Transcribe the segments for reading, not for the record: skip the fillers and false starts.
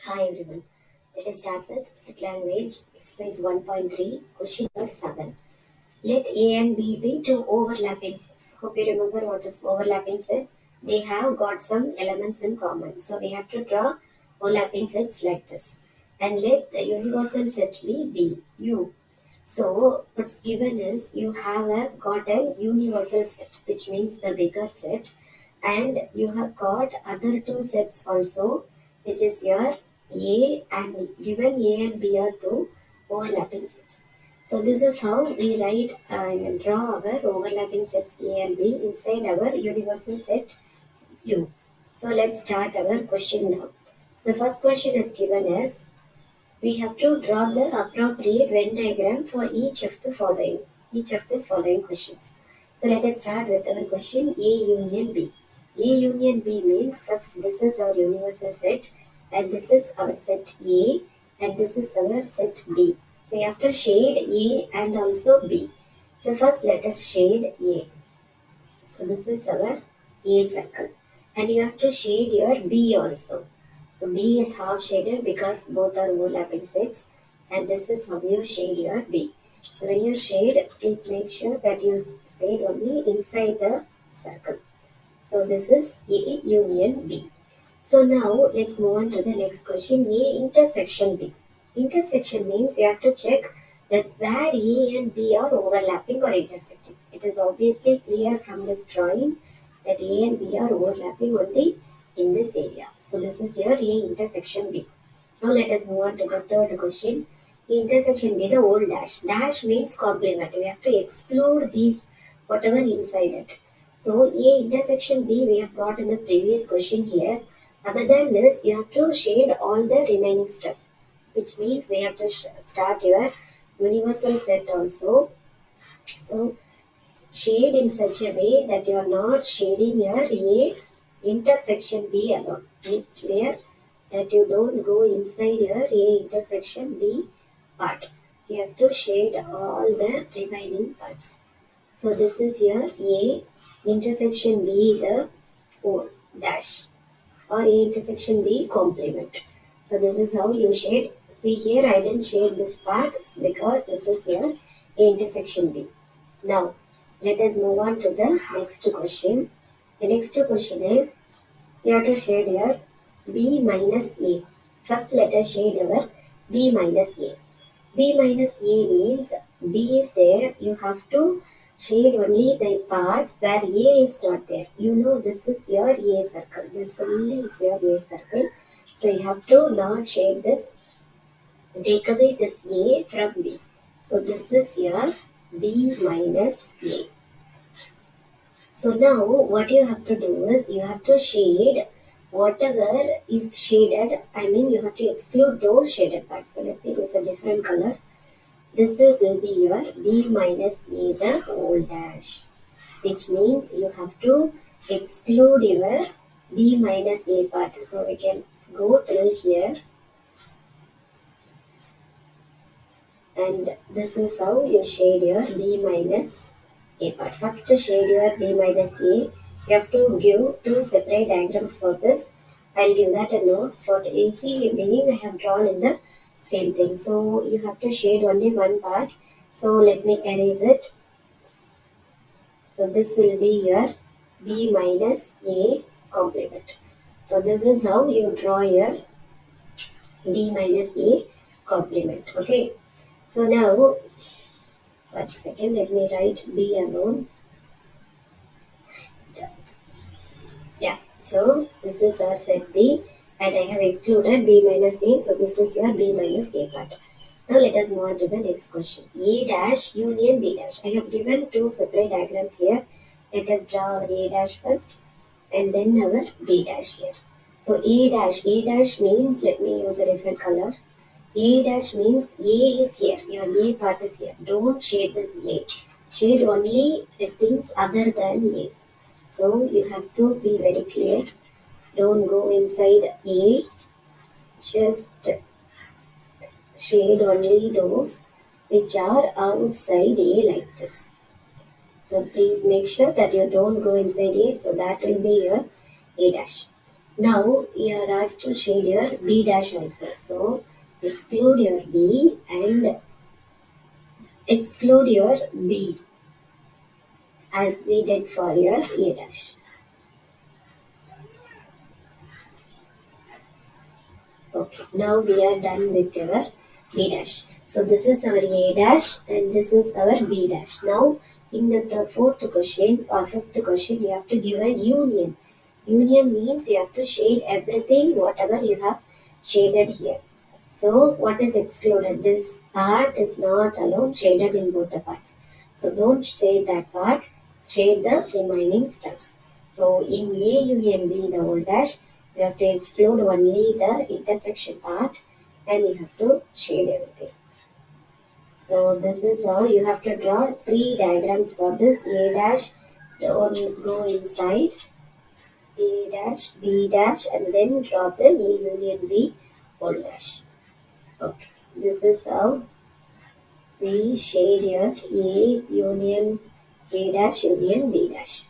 Hi everyone. Let us start with SetLanguage exercise 1.3 question number 7. Let A and B be two overlapping sets. Hope you remember what is overlapping set. They have got some elements in common. So we have to draw overlapping sets like this. And let the universal set be B, U. So what's given is you have got a universal set, which means the bigger set, and you have got other two sets also, which is your A and given A and B are two overlapping sets. So this is how we write and draw our overlapping sets A and B inside our universal set U. So let's start our question now. So the first question is given as we have to draw the appropriate Venn diagram for each of these following questions. So let us start with our question A union B. A union B means first this is our universal set and this is our set A and this is our set B. So you have to shade A and also B. So first let us shade A. So this is our A circle and you have to shade your B also. So B is half shaded because both are overlapping sets and this is how you shade your B. So when you shade, please make sure that you shade only inside the circle. So this is A union B. So now let's move on to the next question. A intersection B. Intersection means you have to check that where A and B are overlapping or intersecting. It is obviously clear from this drawing that A and B are overlapping only in this area. So this is your A intersection B. Now let us move on to the third question. A intersection B, the old dash. Dash means complement. We have to exclude these whatever inside it. So A intersection B we have got in the previous question here. Other than this, you have to shade all the remaining stuff, which means we have to start your universal set also. So shade in such a way that you are not shading your A intersection B alone. Make clear that you don't go inside your A intersection B part. You have to shade all the remaining parts. So this is your A intersection B, the O dash, or A intersection B complement. So this is how you shade. See here I didn't shade this part because this is your A intersection B. Now let us move on to the next question. The next question is you have to shade your B minus A. First let us shade our B minus A. B minus A means B is there. You have to shade only the parts where A is not there. You know this is your A circle. This only is your A circle. So you have to not shade this. Take away this A from B. So this is your B minus A. So now what you have to do is you have to shade whatever is shaded. I mean you have to exclude those shaded parts. So let me use a different color. This will be your B minus A the whole dash, which means you have to exclude your B minus A part. So we can go till here, and this is how you shade your B minus A part. First shade your B minus A. You have to give two separate diagrams for this. I'll give that a note. For the AC meaning I have drawn in the same thing. So you have to shade only one part. So let me erase it. So this will be your B minus A complement. So this is how you draw your B minus A complement. Okay. So now, 1 second, let me write B alone. Yeah. So this is our set B, and I have excluded B minus A. So this is your B minus A part. Now let us move on to the next question. A dash union B dash. I have given two separate diagrams here. Let us draw our A dash first and then our B dash here. So A dash means, let me use a different color. A dash means A is here. Your A part is here. Don't shade this A. Shade only the things other than A. So you have to be very clear. Don't go inside A. Just shade only those which are outside A like this. So please make sure that you don't go inside A. So that will be your A dash. Now you are asked to shade your B dash also. So exclude your B and exclude your B as we did for your A dash. Okay, now we are done with our B dash. So this is our A dash and this is our B dash. Now in the fourth question or fifth question you have to give a union. Union means you have to shade everything whatever you have shaded here. So what is excluded? This part is not alone shaded in both the parts. So don't shade that part, shade the remaining stuffs. So in A union B, the whole dash, you have to exclude only the intersection part and you have to shade everything. So this is how you have to draw three diagrams for this. A dash, don't go inside, A dash, B dash, and then draw the A union B whole dash. Okay, this is how we shade here A union A dash union B dash.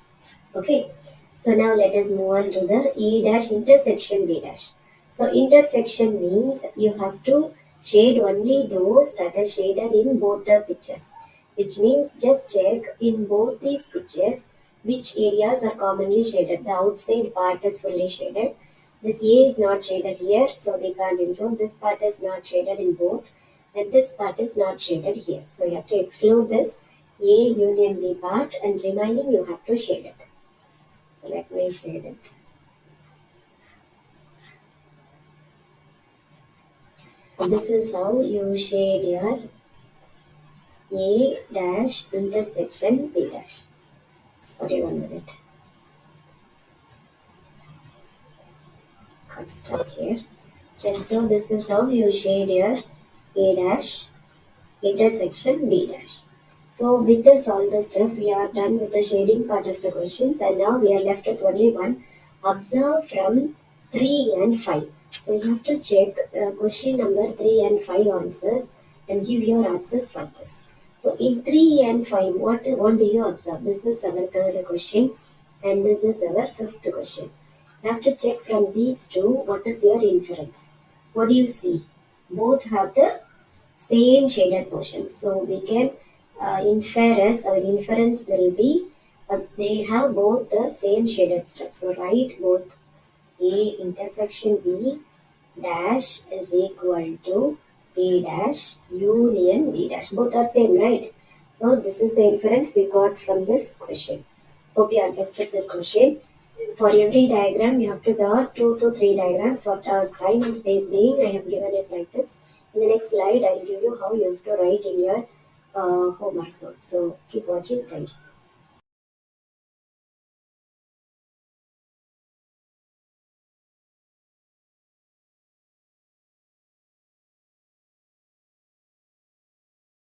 Okay, so now let us move on to the A dash intersection B dash. So intersection means you have to shade only those that are shaded in both the pictures, which means just check in both these pictures which areas are commonly shaded. The outside part is fully shaded. This A is not shaded here, so we can't include. This part is not shaded in both, and this part is not shaded here. So you have to exclude this A union B part, and remaining you have to shade it. Let me shade it. This is how you shade your A dash intersection B dash. Sorry, 1 minute. Got stuck here. And so this is how you shade your A dash intersection B dash. So with this all the stuff, we are done with the shading part of the questions, and now we are left with only one. Observe from 3 and 5. So you have to check question number 3 and 5 answers and give your answers for this. So in 3 and 5, what do you observe? This is our third question and this is our fifth question. You have to check from these two what is your inference. What do you see? Both have the same shaded portion. So we can infer as our inference will be they have both the same shaded stuff. So write both A intersection B dash is equal to A dash union B dash. Both are same, right? So this is the inference we got from this question. Hope you understood the question. For every diagram, you have to draw 2 to 3 diagrams. For time and space being, I have given it like this. In the next slide, I will give you how you have to write in your homework note. So keep watching. Thank you.